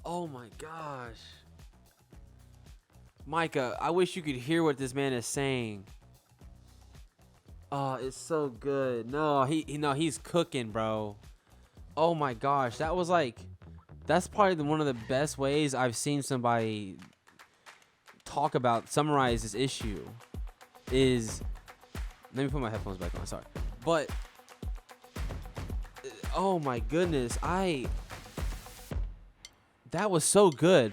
Oh my gosh. Micah, I wish you could hear what this man is saying. Oh, it's so good. No, he's cooking, bro. Oh my gosh, that's probably one of the best ways I've seen somebody summarize this issue. Let me put my headphones back on. Sorry, but oh my goodness, that was so good.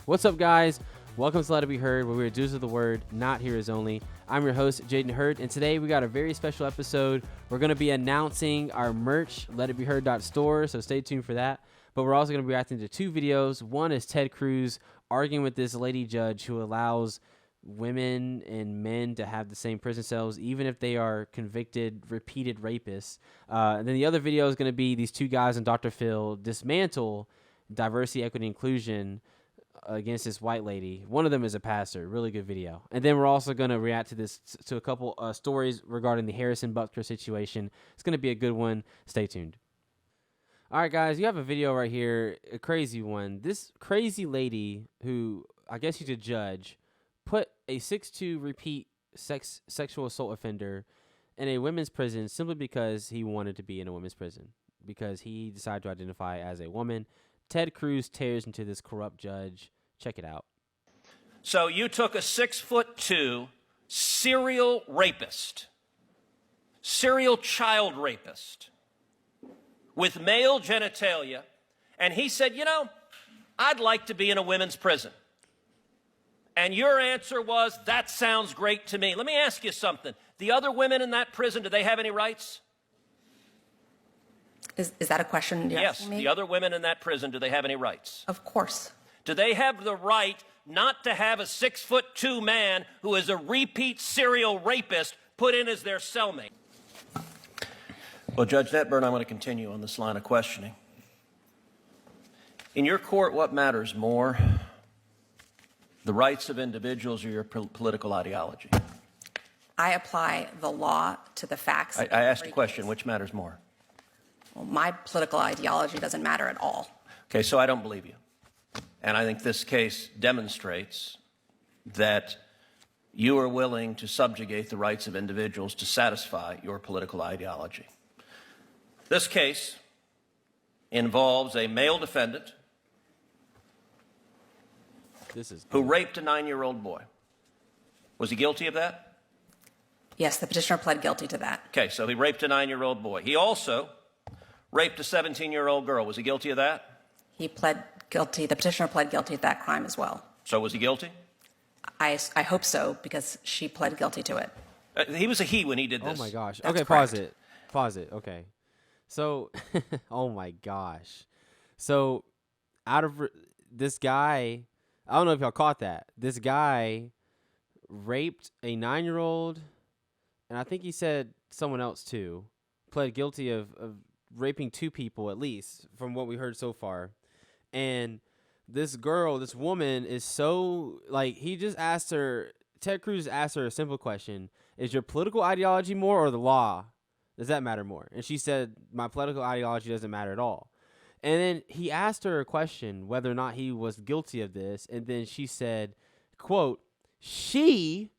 What's up, guys? Welcome to Let It Be Heard, where we're dudes of the word, not hearers only. I'm your host, Jaden Heard, and today we got a very special episode. We're going to be announcing our merch, letitbeheard.store, so stay tuned for that. But we're also going to be reacting to two videos. One is Ted Cruz arguing with this lady judge who allows women and men to have the same prison cells, even if they are convicted, repeated rapists. And then the other video is going to be these two guys and Dr. Phil dismantle diversity, equity, inclusion against this white lady. One of them is a pastor. Really good video. And then we're also going to react to a couple stories regarding the Harrison Butker situation. It's going to be a good one. Stay tuned. All right, guys, you have a video right here, a crazy one. This crazy lady who, I guess she's a judge, put a 6'2" repeat sexual assault offender in a women's prison simply because he wanted to be in a women's prison, because he decided to identify as a woman. Ted Cruz tears into this corrupt judge. Check it out. So you took a 6'2" serial rapist, serial child rapist with male genitalia, and he said, I'd like to be in a women's prison. And your answer was, that sounds great to me. Let me ask you something. The other women in that prison, do they have any rights? Is that a question you're asking me? Yes, the other women in that prison, do they have any rights? Of course. Do they have the right not to have a 6'2" man who is a repeat serial rapist put in as their cellmate? Well, Judge Netburn, I'm going to continue on this line of questioning. In your court, what matters more, the rights of individuals or your political ideology? I apply the law to the facts. I asked a question, which matters more? Well, my political ideology doesn't matter at all. Okay, so I don't believe you. And I think this case demonstrates that you are willing to subjugate the rights of individuals to satisfy your political ideology. This case involves a male defendant who raped a 9-year-old boy. Was he guilty of that? Yes, the petitioner pled guilty to that. Okay, so he raped a 9-year-old boy. He also raped a 17-year-old girl. Was he guilty of that? He pled guilty. The petitioner pled guilty to that crime as well. So was he guilty? I hope so, because she pled guilty to it. He was a he when he did this. Oh my gosh. That's okay, correct. Pause it. Okay. So, oh my gosh. So, this guy, I don't know if y'all caught that. This guy raped a 9-year-old, and I think he said someone else too. Pled guilty of raping two people at least, from what we heard so far. And this woman is so, he just asked her, Ted Cruz asked her a simple question: is your political ideology more or the law? Does that matter more? And she said, my political ideology doesn't matter at all. And then he asked her a question whether or not he was guilty of this. And then she said, quote, she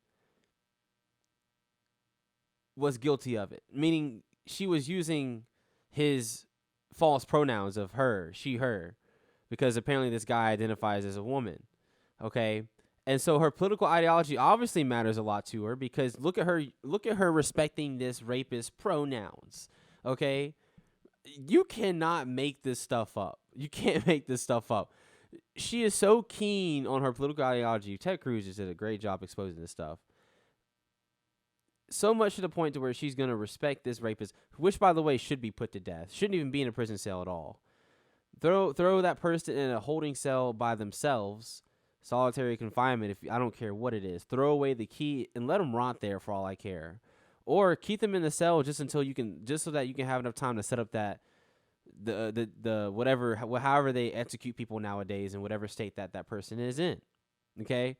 was guilty of it. Meaning she was using his false pronouns of her, she, her, because apparently this guy identifies as a woman. Okay. And so her political ideology obviously matters a lot to her, because look at her respecting this rapist pronouns. Okay. You cannot make this stuff up. You can't make this stuff up. She is so keen on her political ideology. Ted Cruz just did a great job exposing this stuff. So much to the point to where she's going to respect this rapist, which, by the way, should be put to death. Shouldn't even be in a prison cell at all. Throw that person in a holding cell by themselves, solitary confinement, if I don't care what it is. Throw away the key and let them rot there for all I care. Or keep them in the cell just so that you can have enough time to set up that however they execute people nowadays in whatever state that person is in. Okay?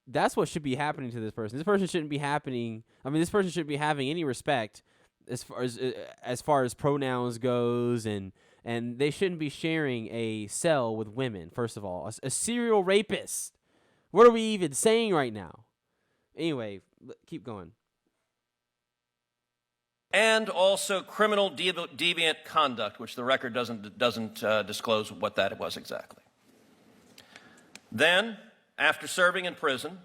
That's what should be happening to this person. This person shouldn't be having any respect as far as pronouns goes, and they shouldn't be sharing a cell with women. First of all, a serial rapist. What are we even saying right now? Anyway, keep going. And also criminal deviant conduct, which the record doesn't disclose what that was exactly. Then, after serving in prison,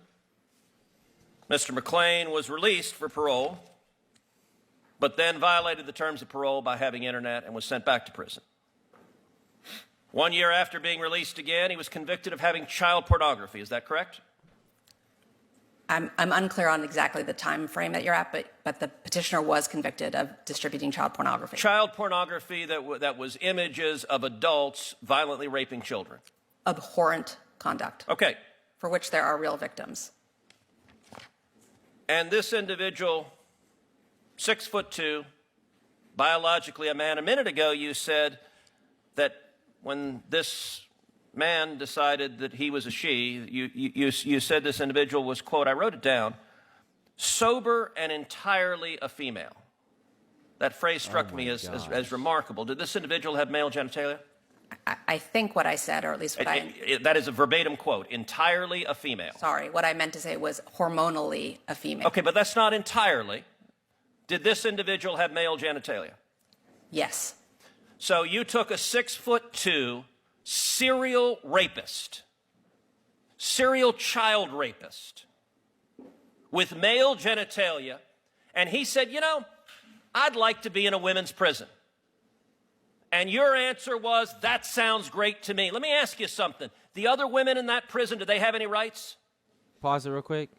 Mr. McClain was released for parole, but then violated the terms of parole by having internet and was sent back to prison. 1 year after being released again, he was convicted of having child pornography. Is that correct? I'm unclear on exactly the time frame that you're at, but the petitioner was convicted of distributing child pornography. Child pornography that was images of adults violently raping children. Abhorrent conduct. Okay. For which there are real victims. And this individual, 6'2", biologically a man. A minute ago, you said that when this man decided that he was a she, you said this individual was, quote, I wrote it down, sober and entirely a female. That phrase struck me as remarkable. Did this individual have male genitalia? I think what I said, or at least what that is a verbatim quote, entirely a female. Sorry, what I meant to say was hormonally a female. Okay, but that's not entirely. Did this individual have male genitalia? Yes. So you took a 6'2" serial rapist, serial child rapist with male genitalia, and he said, you know, I'd like to be in a women's prison. And your answer was, that sounds great to me. Let me ask you something. The other women in that prison, do they have any rights? Pause it real quick.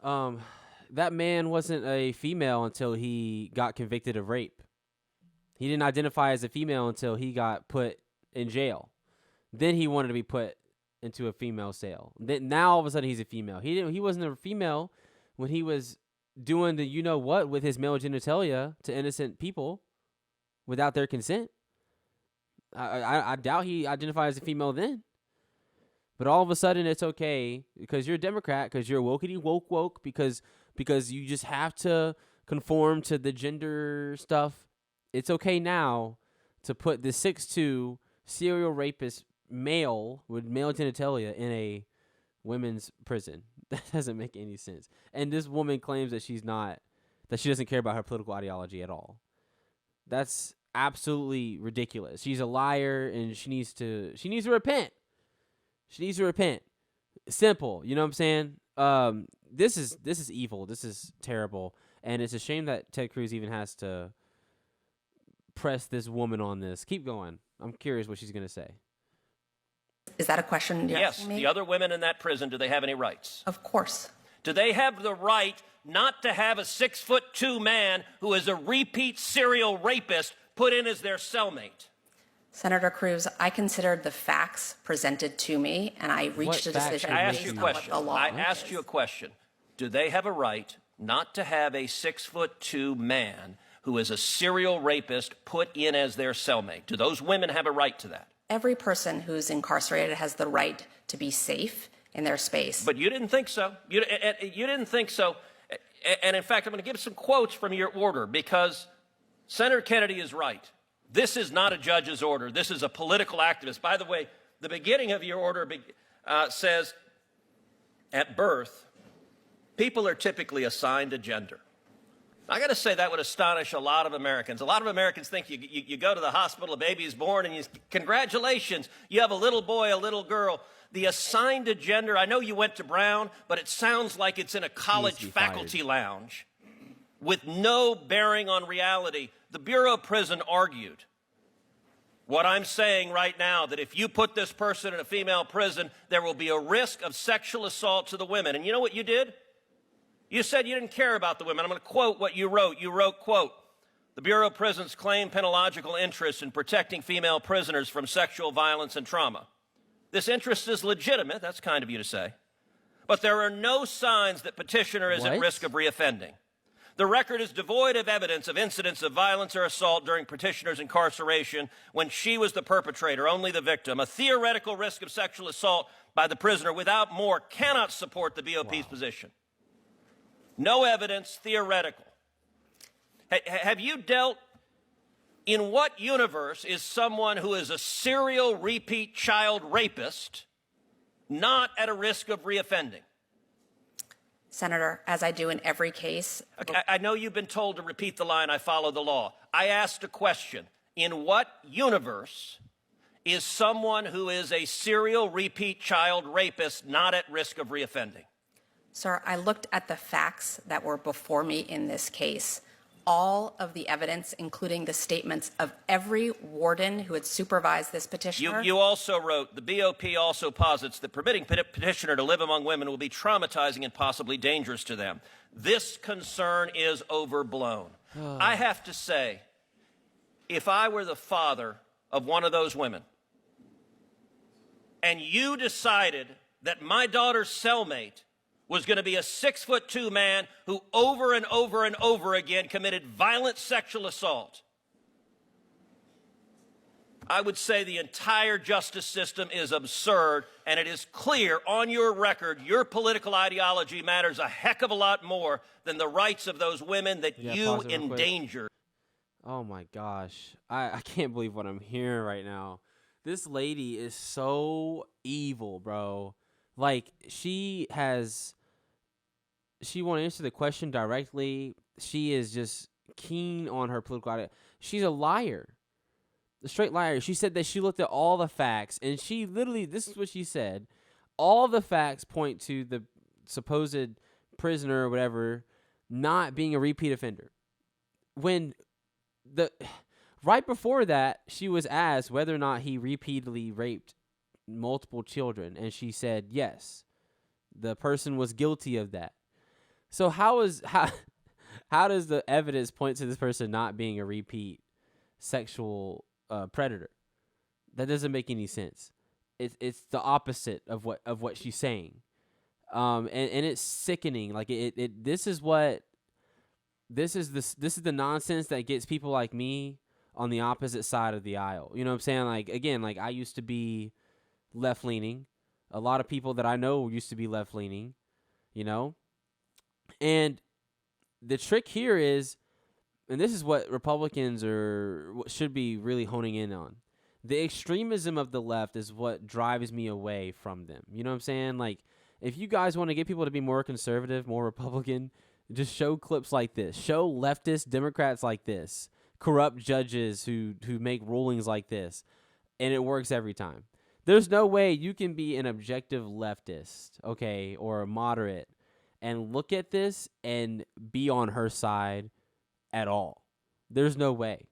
That man wasn't a female until he got convicted of rape. He didn't identify as a female until he got put in jail. Then he wanted to be put into a female cell. Then now all of a sudden he's a female. He wasn't a female when he was doing the you know what with his male genitalia to innocent people without their consent. I doubt he identified as a female then. But all of a sudden it's okay because you're a Democrat, because you're wokety woke, because you just have to conform to the gender stuff. It's okay now to put the 6'2" serial rapist male with male genitalia in a women's prison. That doesn't make any sense. And this woman claims that she doesn't care about her political ideology at all. That's absolutely ridiculous. She's a liar, and she needs to repent. She needs to repent. Simple. You know what I'm saying? This is evil. This is terrible. And it's a shame that Ted Cruz even has to press this woman on this. Keep going. I'm curious what she's going to say. Is that a question you're yes, asking me? The other women in that prison, do they have any rights? Of course. Do they have the right not to have a 6'2" man who is a repeat serial rapist put in as their cellmate? Senator Cruz, I considered the facts presented to me, and I reached a decision based on what the law is. I asked you a question. Do they have a right not to have a 6'2" man who is a serial rapist put in as their cellmate? Do those women have a right to that? Every person who's incarcerated has the right to be safe in their space. But you didn't think so. You didn't think so. And in fact, I'm going to give some quotes from your order because Senator Kennedy is right. This is not a judge's order. This is a political activist. By the way, the beginning of your order says, at birth, people are typically assigned a gender. I got to say that would astonish a lot of Americans. A lot of Americans think you go to the hospital, a baby is born, and congratulations, you have a little boy, a little girl. The assigned a gender, I know you went to Brown, but it sounds like it's in a college faculty lounge with no bearing on reality. The Bureau of Prison argued what I'm saying right now, that if you put this person in a female prison, there will be a risk of sexual assault to the women. And you know what you did? You said you didn't care about the women. I'm going to quote what you wrote. You wrote, quote, the Bureau of Prisons claim penological interest in protecting female prisoners from sexual violence and trauma. This interest is legitimate. That's kind of you to say. But there are no signs that petitioner is at risk of reoffending. The record is devoid of evidence of incidents of violence or assault during petitioner's incarceration when she was the perpetrator, only the victim. A theoretical risk of sexual assault by the prisoner without more cannot support the BOP's position. No evidence, theoretical. Have you dealt, in what universe is someone who is a serial repeat child rapist not at a risk of reoffending? Senator, as I do in every case. Okay, I know you've been told to repeat the line, I follow the law. I asked a question. In what universe is someone who is a serial repeat child rapist not at risk of reoffending? Sir, I looked at the facts that were before me in this case. All of the evidence, including the statements of every warden who had supervised this petitioner. You also wrote, the BOP also posits that permitting petitioner to live among women will be traumatizing and possibly dangerous to them. This concern is overblown. I have to say, if I were the father of one of those women, and you decided that my daughter's cellmate was going to be a 6'2" man who over and over and over again committed violent sexual assault, I would say the entire justice system is absurd, and it is clear on your record your political ideology matters a heck of a lot more than the rights of those women that you endangered. Oh my gosh. I can't believe what I'm hearing right now. This lady is so evil, bro. Like, she won't answer the question directly. She is just keen on her political ideology. She's a liar. A straight liar. She said that she looked at all the facts, and she literally, this is what she said, all the facts point to the supposed prisoner or whatever not being a repeat offender. When right before that, she was asked whether or not he repeatedly raped multiple children, and she said yes, the person was guilty of that. So how does the evidence point to this person not being a repeat sexual predator? That doesn't make any sense. It's the opposite of what she's saying, and it's sickening. Like this is the nonsense that gets people like me on the opposite side of the aisle. You know what I'm saying? Like, again, like, I used to be left leaning. A lot of people that I know used to be left leaning, you know? And the trick here is, and this is what Republicans should be really honing in on, the extremism of the left is what drives me away from them. You know what I'm saying? Like, if you guys want to get people to be more conservative, more Republican, just show clips like this. Show leftist Democrats like this. Corrupt judges who make rulings like this. And it works every time. There's no way you can be an objective leftist, okay, or a moderate, and look at this and be on her side at all. There's no way.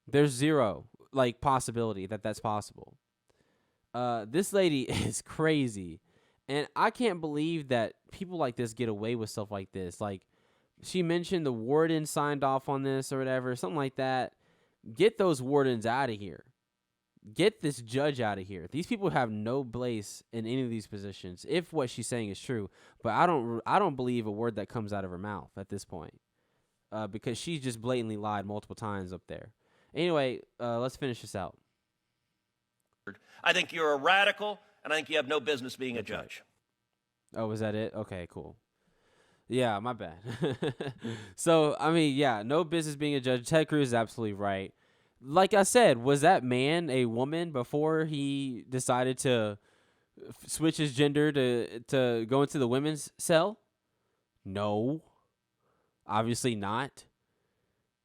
There's zero, possibility that that's possible. This lady is crazy. And I can't believe that people like this get away with stuff like this. Like, she mentioned the warden signed off on this or whatever, something like that. Get those wardens out of here. Get this judge out of here. These people have no place in any of these positions, if what she's saying is true. But I don't believe a word that comes out of her mouth at this point, because she just blatantly lied multiple times up there. Anyway, let's finish this out. I think you're a radical, and I think you have no business being a judge. Oh, was that it? Okay, cool. Yeah, my bad. So, I mean, yeah, no business being a judge. Ted Cruz is absolutely right. Like I said, was that man a woman before he decided to switch his gender to go into the women's cell? No. Obviously not.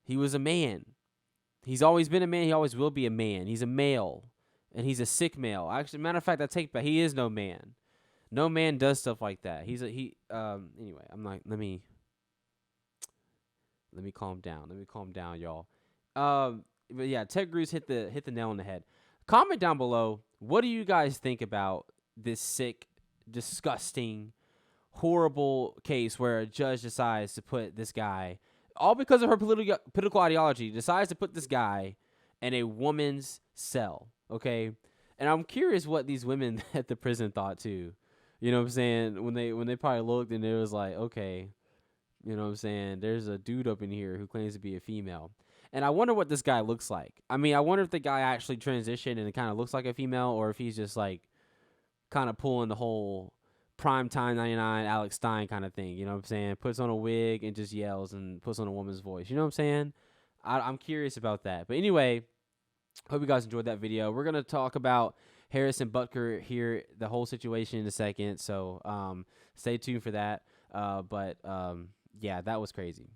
He was a man. He's always been a man. He always will be a man. He's a male. And he's a sick male. Actually, matter of fact, I take back. He is no man. No man does stuff like that. Anyway, I'm like, let me calm down. Let me calm down, y'all. But yeah, Ted Cruz hit the nail on the head. Comment down below, what do you guys think about this sick, disgusting, horrible case where a judge decides to put this guy, all because of her political ideology, decides to put this guy in a woman's cell, okay? And I'm curious what these women at the prison thought too. You know what I'm saying? When they probably looked and it was like, okay, you know what I'm saying? There's a dude up in here who claims to be a female. And I wonder what this guy looks like. I mean, I wonder if the guy actually transitioned and it kind of looks like a female, or if he's just like kind of pulling the whole prime time 99 Alex Stein kind of thing. You know what I'm saying? Puts on a wig and just yells and puts on a woman's voice. You know what I'm saying? I'm curious about that. But anyway, hope you guys enjoyed that video. We're going to talk about Harrison Butker here, the whole situation in a second. So stay tuned for that. Yeah, that was crazy.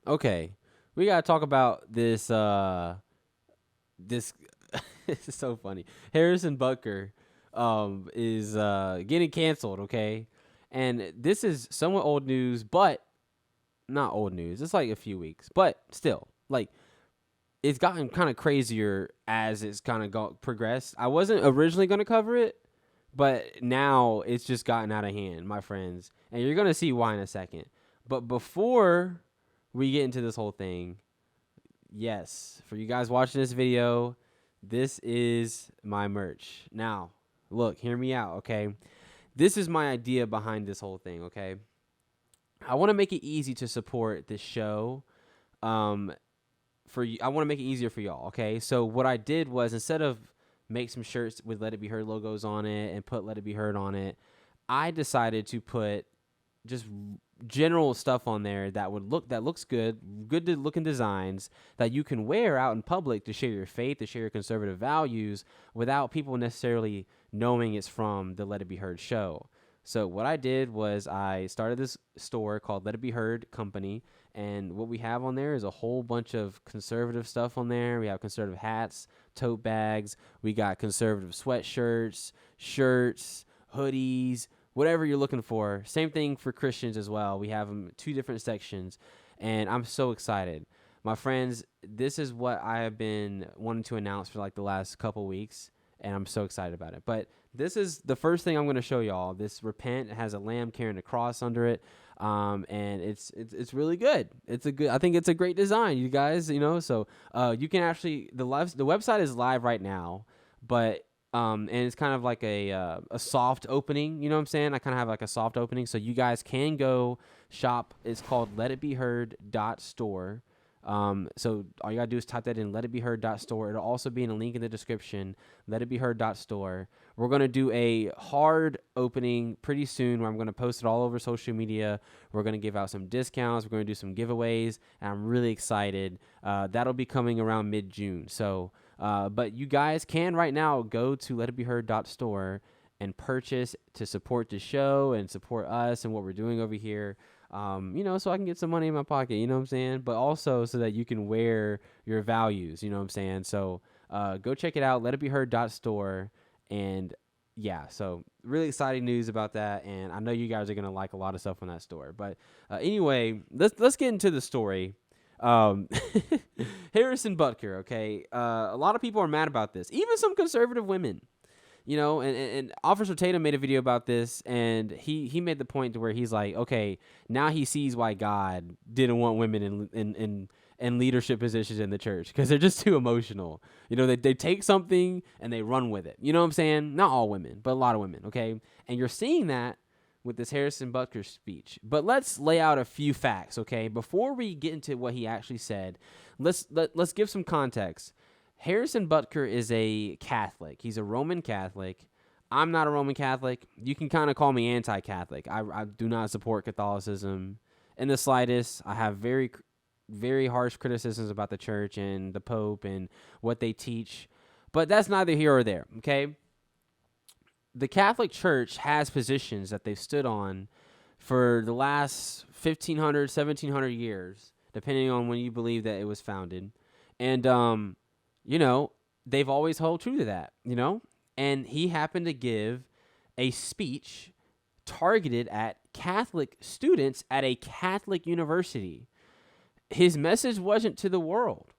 Okay, we got to talk about this. This is so funny. Harrison Butker is getting canceled, okay? And this is somewhat old news, but not old news. It's like a few weeks, but still, like, it's gotten kind of crazier as it's kind of progressed. I wasn't originally going to cover it, but now it's just gotten out of hand, my friends. And you're going to see why in a second. But before we get into this whole thing, yes, for you guys watching this video, this is my merch. Now, look, hear me out, okay? This is my idea behind this whole thing, okay? I want to make it easy to support this show. I want to make it easier for y'all, okay? So what I did was, instead of make some shirts with Let It Be Heard logos on it and put Let It Be Heard on it, I decided to put just general stuff on there that looks good to looking designs that you can wear out in public to share your faith, to share your conservative values without people necessarily knowing it's from the Let It Be Heard show. So what I did was I started this store called Let It Be Heard Company, and what we have on there is a whole bunch of conservative stuff on there. We have conservative hats, tote bags, we got conservative sweatshirts, shirts, hoodies, whatever you're looking for. Same thing for Christians as well. We have them 2 different sections, and I'm so excited. My friends, this is what I have been wanting to announce for like the last couple weeks, and I'm so excited about it. But this is the first thing I'm going to show y'all. This Repent has a lamb carrying a cross under it, and it's really good. I think it's a great design, you guys. You know, so you can actually the website is live right now, but and it's kind of like a soft opening. You know what I'm saying? I kind of have like a soft opening, so you guys can go shop. It's called letitbeheard.store. So all you gotta do is type that in, letitbeheard.store. It'll also be in a link in the description, letitbeheard.store. We're going to do a hard opening pretty soon where I'm going to post it all over social media. We're going to give out some discounts. We're going to do some giveaways, and I'm really excited. That'll be coming around mid-June. So, but you guys can right now go to letitbeheard.store and purchase to support the show and support us and what we're doing over here. You know, so I can get some money in my pocket, you know what I'm saying? But also so that you can wear your values, you know what I'm saying? So go check it out, letitbeheard.store. And yeah, so really exciting news about that. And I know you guys are going to like a lot of stuff on that store. But anyway, let's get into the story. Harrison Butker, okay? A lot of people are mad about this, even some conservative women. You know, and Officer Tatum made a video about this, and he made the point to where he's like, okay, now he sees why God didn't want women in leadership positions in the church, because they're just too emotional. You know, they take something and they run with it. You know what I'm saying? Not all women, but a lot of women, okay? And you're seeing that with this Harrison Butker speech. But let's lay out a few facts, okay? Before we get into what he actually said, let's give some context. Harrison Butker is a Catholic. He's a Roman Catholic. I'm not a Roman Catholic. You can kind of call me anti-Catholic. I do not support Catholicism in the slightest. I have very, very harsh criticisms about the church and the Pope and what they teach. But that's neither here or there, okay? The Catholic Church has positions that they've stood on for the last 1,500, 1,700 years, depending on when you believe that it was founded. And, you know, they've always held true to that, you know? And he happened to give a speech targeted at Catholic students at a Catholic university. His message wasn't to the world.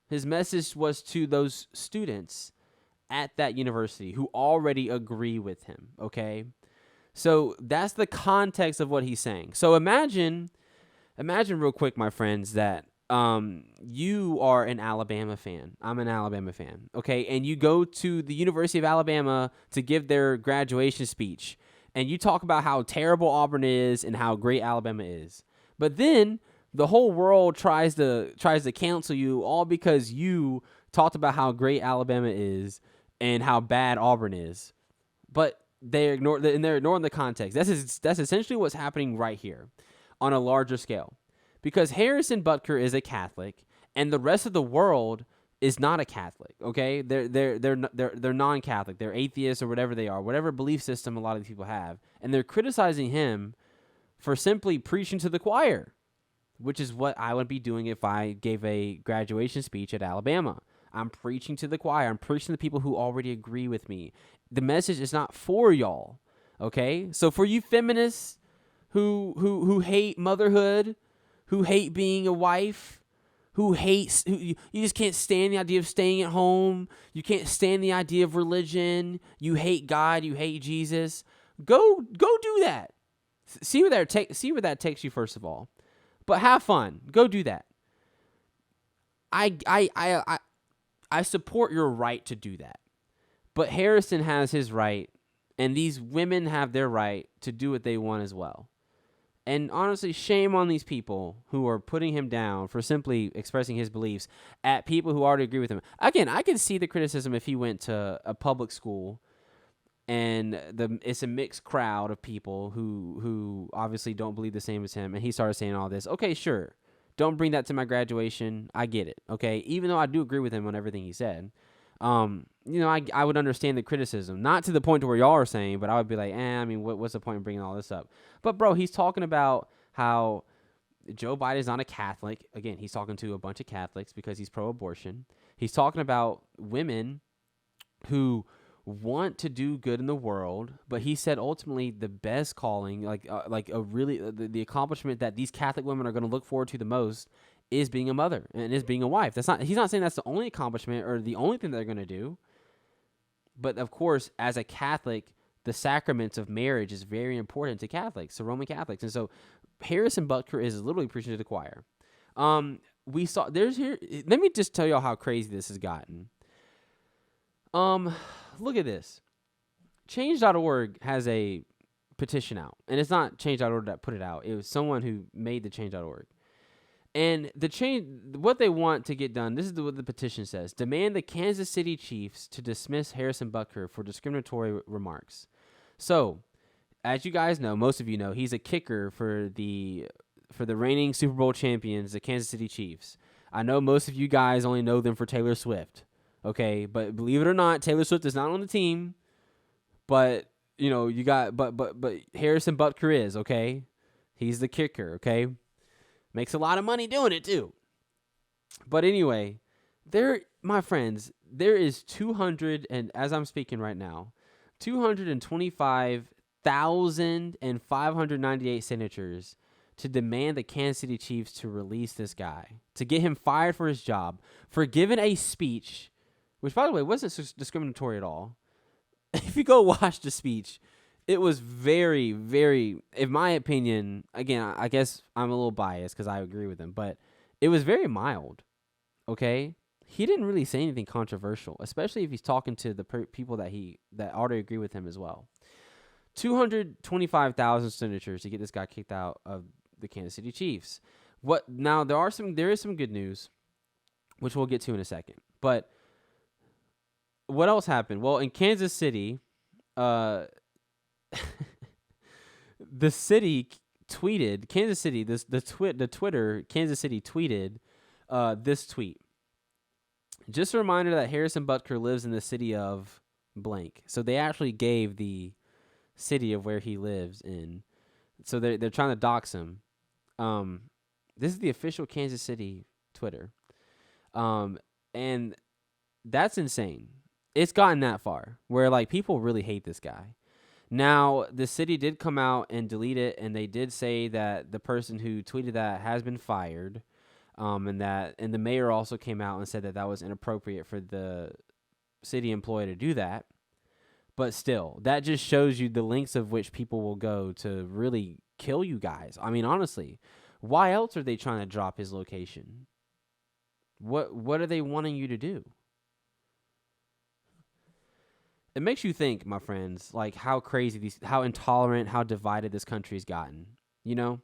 His message was to those students at that university who already agree with him, okay? So that's the context of what he's saying. So imagine real quick, my friends, that you are an Alabama fan. I'm an Alabama fan, okay? And you go to the University of Alabama to give their graduation speech, and you talk about how terrible Auburn is and how great Alabama is. But then the whole world tries to cancel you all because you talked about how great Alabama is and how bad Auburn is. But they're ignoring the context. That's essentially what's happening right here on a larger scale. Because Harrison Butker is a Catholic and the rest of the world is not a Catholic, okay? They're non-Catholic. They're atheists or whatever they are, whatever belief system a lot of these people have. And they're criticizing him for simply preaching to the choir, which is what I would be doing if I gave a graduation speech at Alabama. I'm preaching to the choir. I'm preaching to the people who already agree with me. The message is not for y'all, okay? So for you feminists who hate motherhood, who hate being a wife, who you just can't stand the idea of staying at home, you can't stand the idea of religion, you hate God, you hate Jesus, go do that. See where that takes you, first of all. But have fun. Go do that. I support your right to do that. But Harrison has his right, and these women have their right to do what they want as well. And honestly, shame on these people who are putting him down for simply expressing his beliefs at people who already agree with him. Again, I could see the criticism if he went to a public school and it's a mixed crowd of people who obviously don't believe the same as him, and he started saying all this. Okay, sure. Don't bring that to my graduation. I get it, okay? Even though I do agree with him on everything he said. I would understand the criticism. Not to the point to where y'all are saying, but I would be like, I mean, what's the point of bringing all this up? But, bro, he's talking about how Joe Biden's not a Catholic. Again, he's talking to a bunch of Catholics because he's pro-abortion. He's talking about women who want to do good in the world, but he said ultimately the best calling, the accomplishment that these Catholic women are going to look forward to the most is being a mother and is being a wife. He's not saying that's the only accomplishment or the only thing they're going to do. But of course, as a Catholic, the sacraments of marriage is very important to Catholics, to Roman Catholics. And so Harrison Butker is literally preaching to the choir. Let me just tell y'all how crazy this has gotten. Look at this. Change.org has a petition out, and it's not Change.org that put it out. It was someone who made the Change.org. And what they want to get done, this is what the petition says: demand the Kansas City Chiefs to dismiss Harrison Butker for discriminatory remarks. So, as you guys know, most of you know, he's a kicker for the reigning Super Bowl champions, the Kansas City Chiefs. I know most of you guys only know them for Taylor Swift, okay? But believe it or not, Taylor Swift is not on the team. But but Harrison Butker is, okay? He's the kicker, okay? Makes a lot of money doing it too. But anyway, my friends, there is 200, and as I'm speaking right now, 225,598 signatures to demand the Kansas City Chiefs to release this guy, to get him fired for his job, for giving a speech, which, by the way, wasn't discriminatory at all. If you go watch the speech, it was very, very, in my opinion, again, I guess I'm a little biased because I agree with him, but it was very mild, okay? He didn't really say anything controversial, especially if he's talking to the people that already agree with him as well. 225,000 signatures to get this guy kicked out of the Kansas City Chiefs. Now there is some good news, which we'll get to in a second. But what else happened? Well, in Kansas City, the city tweeted, Kansas City, the Twitter, Kansas City tweeted this tweet. Just a reminder that Harrison Butker lives in the city of blank. So they actually gave the city of where he lives in. So they're trying to dox him. This is the official Kansas City Twitter. And that's insane. It's gotten that far where like people really hate this guy. Now, the city did come out and delete it, and they did say that the person who tweeted that has been fired, and the mayor also came out and said that was inappropriate for the city employee to do that. But still, that just shows you the lengths of which people will go to really kill you guys. I mean, honestly, why else are they trying to drop his location? What are they wanting you to do? It makes you think, my friends, like how crazy how intolerant, how divided this country has gotten. You know,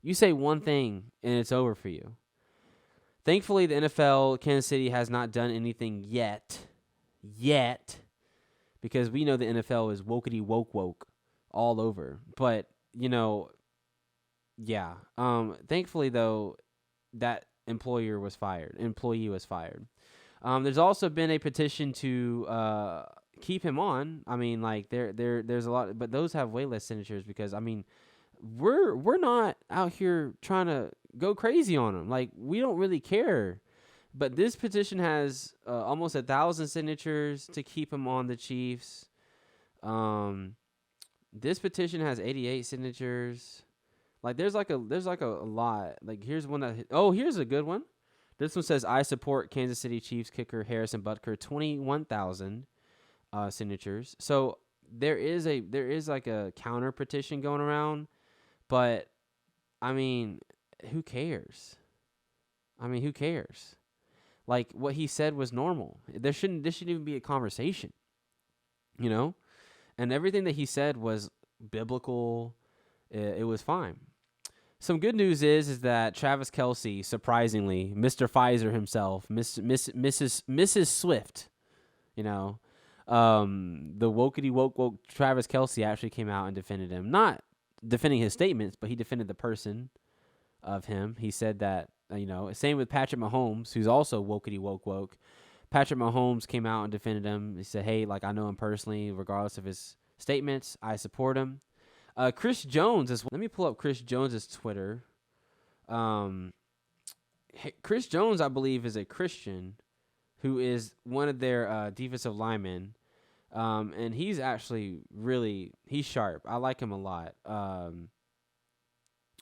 you say one thing and it's over for you. Thankfully, the NFL, Kansas City has not done anything yet because we know the NFL is wokety woke all over. But, yeah. Thankfully, though, that employee was fired. There's also been a petition to keep him on. I mean, like there's a lot, but those have way less signatures because, I mean, we're not out here trying to go crazy on him. Like, we don't really care. But this petition has almost 1,000 signatures to keep him on the Chiefs. This petition has 88 signatures. Like, there's like a lot. Like, here's one that here's a good one. This one says, I support Kansas City Chiefs kicker Harrison Butker, 21,000 signatures. So there is like a counter petition going around, but I mean, who cares? Like, what he said was normal. This shouldn't even be a conversation, And everything that he said was biblical. It was fine. Some good news is that Travis Kelce, surprisingly, Mr. Pfizer himself, Mrs. Swift, the wokety woke Travis Kelce actually came out and defended him. Not defending his statements, but he defended the person of him. He said that, same with Patrick Mahomes, who's also wokety woke. Patrick Mahomes came out and defended him. He said, hey, like, I know him personally, regardless of his statements, I support him. Chris Jones let me pull up Chris Jones's Twitter. Chris Jones, I believe, is a Christian who is one of their defensive linemen. And he's actually he's sharp. I like him a lot.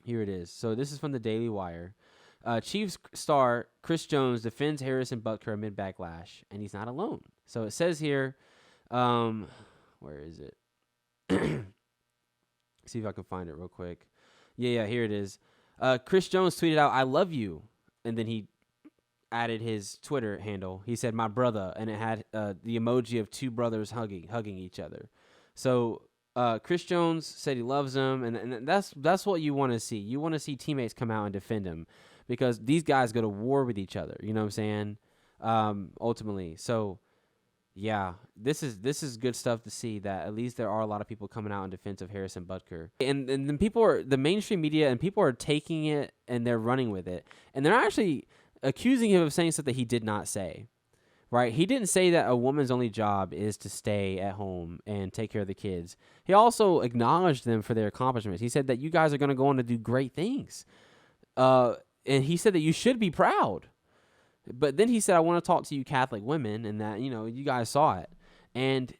Here it is. So this is from the Daily Wire. Chiefs star Chris Jones defends Harrison Butker amid backlash, and he's not alone. So it says here, where is it? See if I can find it real quick. Yeah, here it is. Chris Jones tweeted out, I love you. And then he added his Twitter handle. He said, my brother. And it had the emoji of two brothers hugging each other. So Chris Jones said he loves him. And that's what you want to see. You want to see teammates come out and defend him, because these guys go to war with each other. You know what I'm saying? Ultimately. So, yeah, this is good stuff to see, that at least there are a lot of people coming out in defense of Harrison Butker. And then the mainstream media and people are taking it and they're running with it. And they're actually accusing him of saying something he did not say, right? He didn't say that a woman's only job is to stay at home and take care of the kids. He also acknowledged them for their accomplishments. He said that you guys are going to go on to do great things. And he said that you should be proud. But then he said, I want to talk to you Catholic women, and that, you guys saw it. And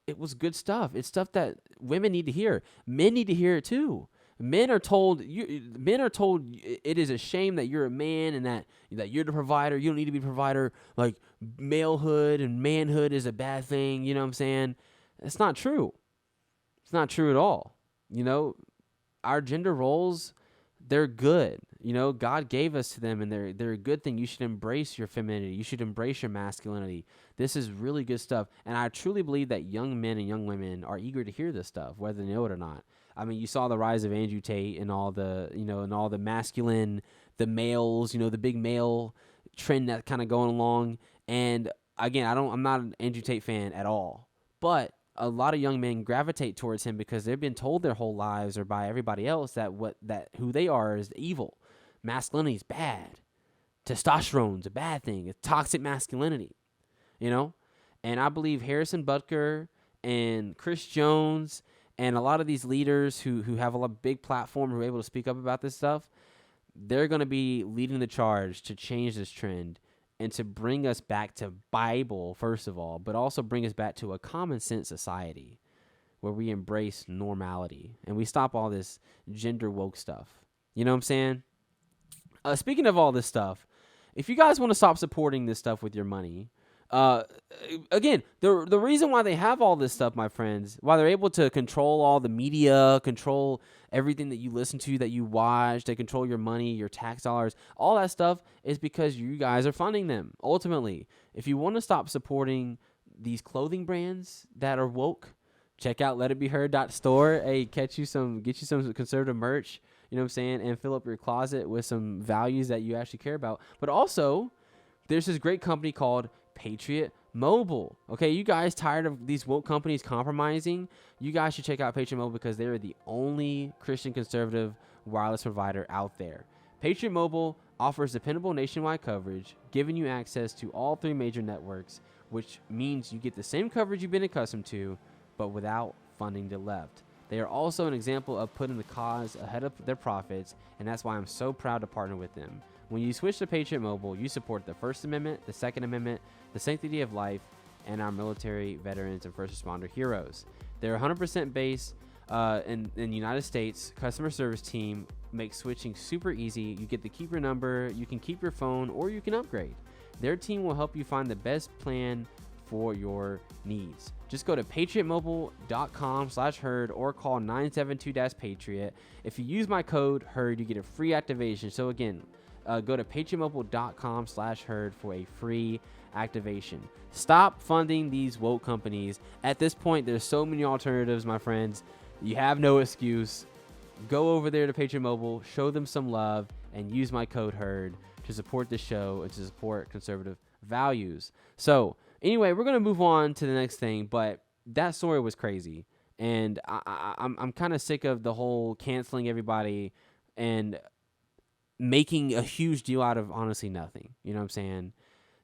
it was good stuff. It's stuff that women need to hear. Men need to hear it too. Men are told it is a shame that you're a man and that you're the provider. You don't need to be a provider. Like, malehood and manhood is a bad thing. You know what I'm saying? It's not true. It's not true at all. Our gender roles, they're good. God gave us to them, and they're a good thing. You should embrace your femininity. You should embrace your masculinity. This is really good stuff. And I truly believe that young men and young women are eager to hear this stuff, whether they know it or not. I mean, you saw the rise of Andrew Tate and all the, and all the masculine, the males, the big male trend that's kind of going along. And again, I'm not an Andrew Tate fan at all, but a lot of young men gravitate towards him because they've been told their whole lives or by everybody else that who they are is evil. Masculinity is bad. Testosterone's a bad thing. It's toxic masculinity, And I believe Harrison Butker and Chris Jones and a lot of these leaders who have a big platform, who are able to speak up about this stuff, they're going to be leading the charge to change this trend and to bring us back to Bible, first of all, but also bring us back to a common sense society where we embrace normality and we stop all this gender woke stuff. You know what I'm saying? Speaking of all this stuff, if you guys want to stop supporting this stuff with your money, again, the reason why they have all this stuff, my friends, why they're able to control all the media, control everything that you listen to, that you watch, they control your money, your tax dollars, all that stuff is because you guys are funding them. Ultimately, if you want to stop supporting these clothing brands that are woke, check out letitbeheard.store. Hey, get you some conservative merch. You know what I'm saying? And fill up your closet with some values that you actually care about. But also, there's this great company called Patriot Mobile. Okay, you guys tired of these woke companies compromising? You guys should check out Patriot Mobile because they're the only Christian conservative wireless provider out there. Patriot Mobile offers dependable nationwide coverage, giving you access to all 3 major networks, which means you get the same coverage you've been accustomed to, but without funding the left. They are also an example of putting the cause ahead of their profits, and that's why I'm so proud to partner with them. When you switch to Patriot Mobile, you support the First Amendment, the Second Amendment, the sanctity of life, and our military, veterans, and first responder heroes. They're 100% based in the United States. Customer service team makes switching super easy. You get to keep your number, you can keep your phone, or you can upgrade. Their team will help you find the best plan for your needs. Just go to patriotmobile.com/herd or call 972-PATRIOT. If you use my code HERD, you get a free activation. So again, go to patriotmobile.com/herd for a free activation. Stop funding these woke companies. At this point, there's so many alternatives, my friends. You have no excuse. Go over there to Patriot Mobile, show them some love, and use my code HERD to support the show and to support conservative values. So anyway, we're going to move on to the next thing, but that story was crazy. And I'm kind of sick of the whole canceling everybody and making a huge deal out of honestly nothing. You know what I'm saying?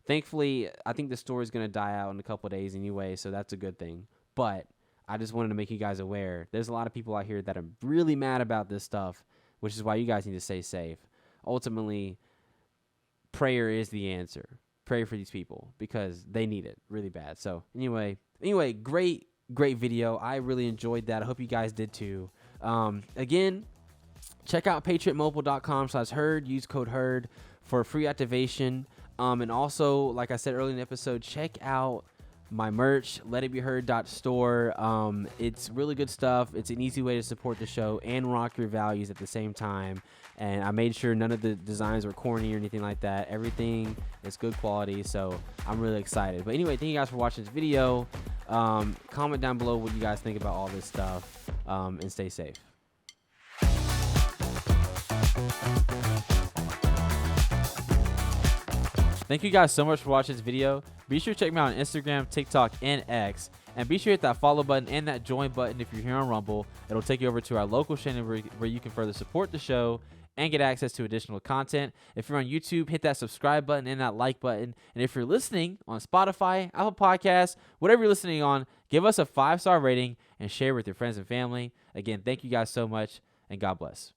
Thankfully, I think the story is going to die out in a couple of days anyway, so that's a good thing. But I just wanted to make you guys aware. There's a lot of people out here that are really mad about this stuff, which is why you guys need to stay safe. Ultimately, prayer is the answer. Pray for these people because they need it really bad. So anyway, great video. I really enjoyed that. I hope you guys did too. Again, check out patriotmobile.com/herd. Use code HERD for free activation. And also, like I said earlier in the episode, check out my merch, letitbeherd.store. It's really good stuff. It's an easy way to support the show and rock your values at the same time. And I made sure none of the designs were corny or anything like that. Everything is good quality, so I'm really excited. But anyway, thank you guys for watching this video. Comment down below what you guys think about all this stuff, and stay safe. Thank you guys so much for watching this video. Be sure to check me out on Instagram, TikTok, and X. And be sure to hit that follow button and that join button if you're here on Rumble. It'll take you over to our local channel where you can further support the show and get access to additional content. If you're on YouTube, hit that subscribe button and that like button. And if you're listening on Spotify, Apple Podcasts, whatever you're listening on, give us a 5-star rating and share with your friends and family. Again, thank you guys so much, and God bless.